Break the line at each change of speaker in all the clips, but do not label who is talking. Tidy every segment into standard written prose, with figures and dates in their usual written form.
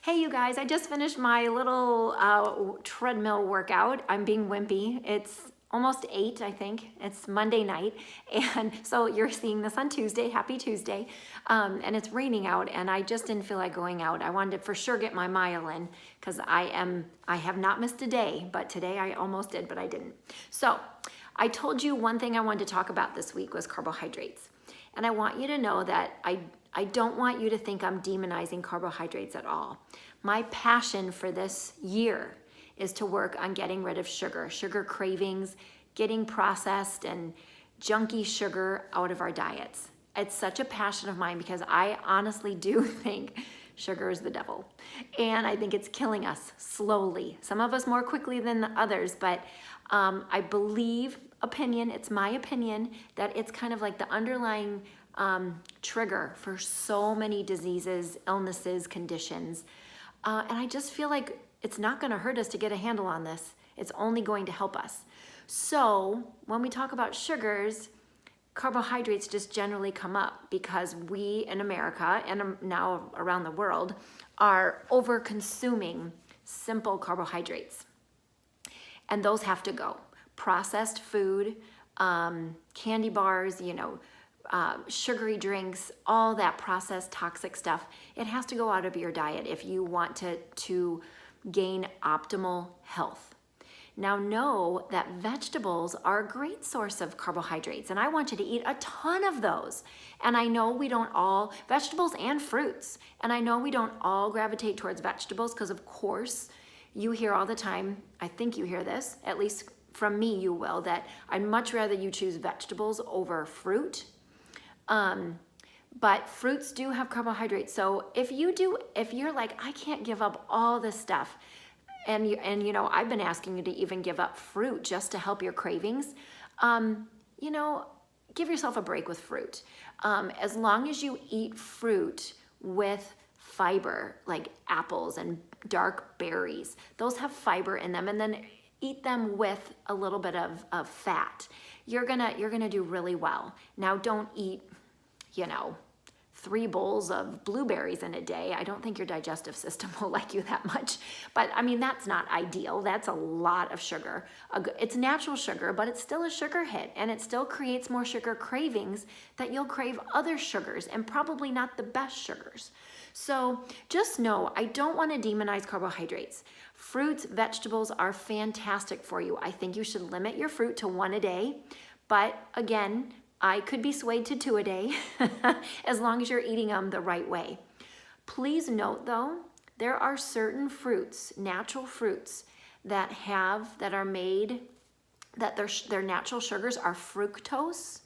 Hey you guys, I just finished my little treadmill workout. I'm being wimpy. It's almost 8, I think. It's Monday night. And so you're seeing this on Tuesday. Happy Tuesday. And it's raining out and I just didn't feel like going out. I wanted to for sure get my mile in because I have not missed a day, but today I almost did, but I didn't. So I told you one thing I wanted to talk about this week was carbohydrates. And I want you to know that I don't want you to think I'm demonizing carbohydrates at all. My passion for this year is to work on getting rid of sugar cravings, getting processed and junky sugar out of our diets. It's such a passion of mine because I honestly do think sugar is the devil. And I think it's killing us slowly. Some of us more quickly than the others, but I believe, it's my opinion, that it's kind of like the underlying trigger for so many diseases, illnesses, conditions. And I just feel like it's not going to hurt us to get a handle on this. It's only going to help us. So when we talk about sugars, carbohydrates just generally come up because we in America and now around the world are over consuming simple carbohydrates. And those have to go. Processed food, candy bars, sugary drinks, all that processed toxic stuff, it has to go out of your diet if you want to gain optimal health. Now know that vegetables are a great source of carbohydrates and I want you to eat a ton of those. And I know we don't all, vegetables and fruits, and I know we don't all gravitate towards vegetables because of course you hear all the time, I think you hear this, at least from me you will, that I'd much rather you choose vegetables over fruit. But fruits do have carbohydrates. So if you're like, I can't give up all this stuff, and I've been asking you to even give up fruit just to help your cravings, give yourself a break with fruit. As long as you eat fruit with fiber, like apples and dark berries, those have fiber in them, and then eat them with a little bit of fat. You're gonna do really well. Now don't eat 3 bowls of blueberries in a day. I don't think your digestive system will like you that much. But I mean, that's not ideal. That's a lot of sugar. It's natural sugar, but it's still a sugar hit and it still creates more sugar cravings that you'll crave other sugars and probably not the best sugars. So just know, I don't want to demonize carbohydrates. Fruits, vegetables are fantastic for you. I think you should limit your fruit to 1 a day. But again, I could be swayed to 2 a day as long as you're eating them the right way. Please note though, there are certain fruits, natural fruits that are made, that their natural sugars are fructose.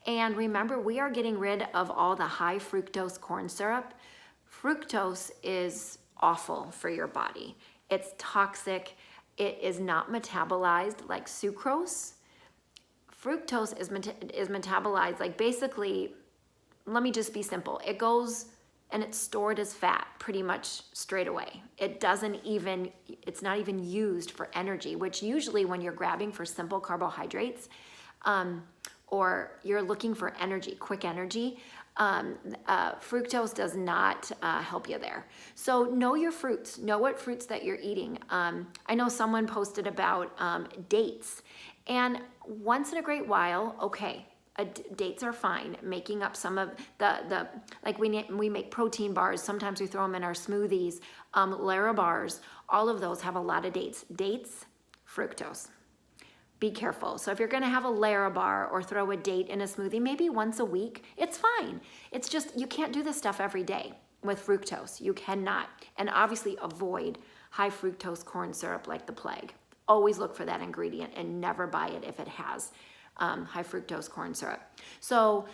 And remember, we are getting rid of all the high fructose corn syrup. Fructose is awful for your body. It's toxic. It is not metabolized like sucrose. Fructose is metabolized, like basically, let me just be simple. It goes and it's stored as fat pretty much straight away. It's not even used for energy, which usually when you're grabbing for simple carbohydrates, or you're looking for energy, quick energy, fructose does not help you there. So know your fruits, know what fruits that you're eating. I know someone posted about dates, and once in a great while, okay, dates are fine. Making up some of like we make protein bars, sometimes we throw them in our smoothies, Lara bars, all of those have a lot of dates. Dates, fructose. Be careful. So if you're gonna have a Lara bar or throw a date in a smoothie, maybe once a week, it's fine. It's just, you can't do this stuff every day with fructose. You cannot. And obviously avoid high fructose corn syrup like the plague. Always look for that ingredient and never buy it if it has high fructose corn syrup. So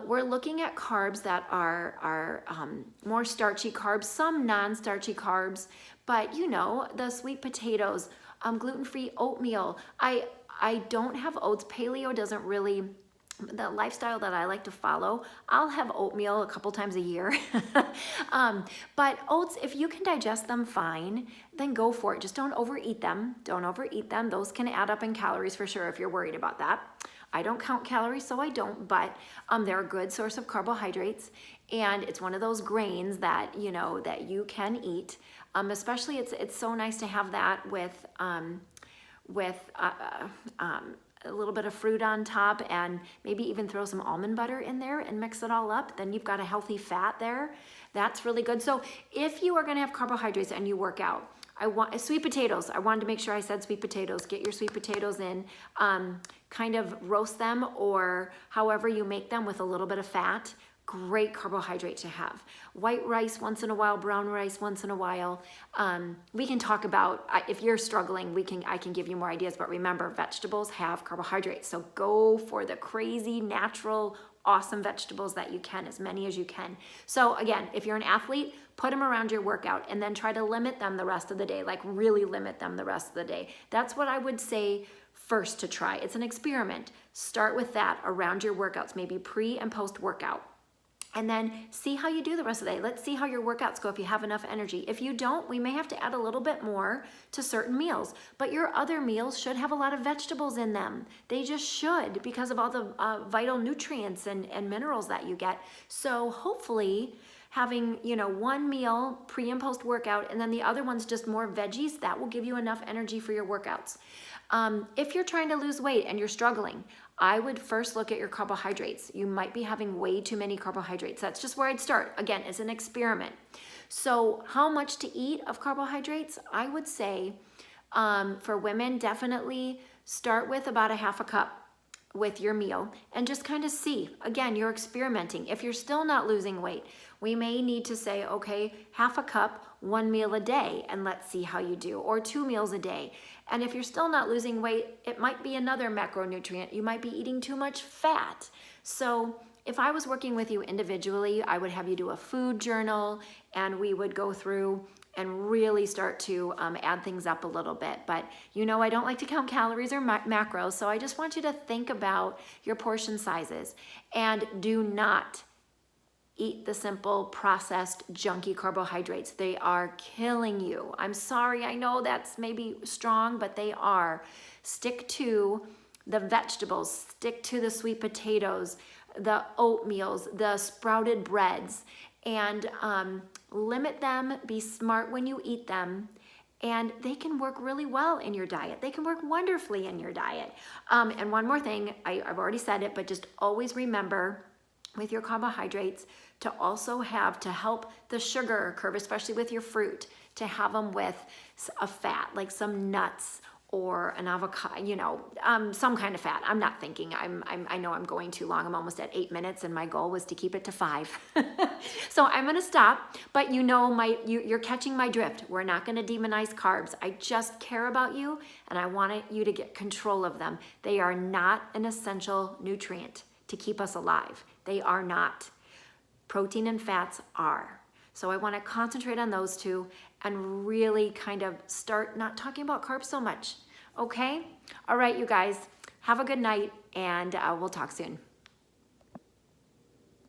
we're looking at carbs that are more starchy carbs, some non-starchy carbs, but the sweet potatoes, gluten-free oatmeal. I don't have oats. Paleo doesn't really, the lifestyle that I like to follow, I'll have oatmeal a couple times a year. But oats, if you can digest them fine, then go for it. Just don't overeat them. Don't overeat them. Those can add up in calories for sure if you're worried about that. I don't count calories, so I don't, but they're a good source of carbohydrates. And it's one of those grains that, you know, that you can eat. Especially it's so nice to have that with a little bit of fruit on top, and maybe even throw some almond butter in there and mix it all up. Then you've got a healthy fat there. That's really good. So if you are going to have carbohydrates and you work out, I want sweet potatoes. I wanted to make sure I said sweet potatoes. Get your sweet potatoes in, kind of roast them, or however you make them with a little bit of fat. Great carbohydrate to have. White rice once in a while, brown rice once in a while. We can talk about, if you're struggling, I can give you more ideas, but remember, vegetables have carbohydrates. So go for the crazy, natural, awesome vegetables that you can, as many as you can. So again, if you're an athlete, put them around your workout and then try to limit them the rest of the day, like really limit them the rest of the day. That's what I would say first to try. It's an experiment. Start with that around your workouts, maybe pre and post workout. And then see how you do the rest of the day. Let's see how your workouts go if you have enough energy. If you don't, we may have to add a little bit more to certain meals. But your other meals should have a lot of vegetables in them. They just should, because of all the vital nutrients and minerals that you get. So hopefully having, you know, one meal pre and post workout, and then the other one's just more veggies, that will give you enough energy for your workouts. If you're trying to lose weight and you're struggling, I would first look at your carbohydrates. You might be having way too many carbohydrates. That's just where I'd start. Again, it's an experiment. So how much to eat of carbohydrates? I would say for women, definitely start with about a half a cup with your meal and just kind of see. Again, you're experimenting. If you're still not losing weight, we may need to say, okay, half a cup, one meal a day, and let's see how you do, or 2 meals a day. And if you're still not losing weight, it might be another macronutrient. You might be eating too much fat. So if I was working with you individually, I would have you do a food journal, and we would go through and really start to add things up a little bit. But you know, I don't like to count calories or macros, so I just want you to think about your portion sizes, and do not eat the simple processed junky carbohydrates. They are killing you. I'm sorry, I know that's maybe strong, but they are. Stick to the vegetables, stick to the sweet potatoes, the oatmeals, the sprouted breads, and limit them. Be smart when you eat them, and they can work really well in your diet. They can work wonderfully in your diet. And one more thing, I've already said it, but just always remember with your carbohydrates to also have, to help the sugar curve, especially with your fruit, to have them with a fat, like some nuts or an avocado, you know, some kind of fat. I'm not thinking, I know I'm going too long. I'm almost at 8 minutes, and my goal was to keep it to 5. So I'm gonna stop, but you know, you're catching my drift. We're not gonna demonize carbs. I just care about you, and I want you to get control of them. They are not an essential nutrient to keep us alive. They are not. Protein and fats are. So I want to concentrate on those two and really kind of start not talking about carbs so much. Okay? All right, you guys, have a good night, and we'll talk soon.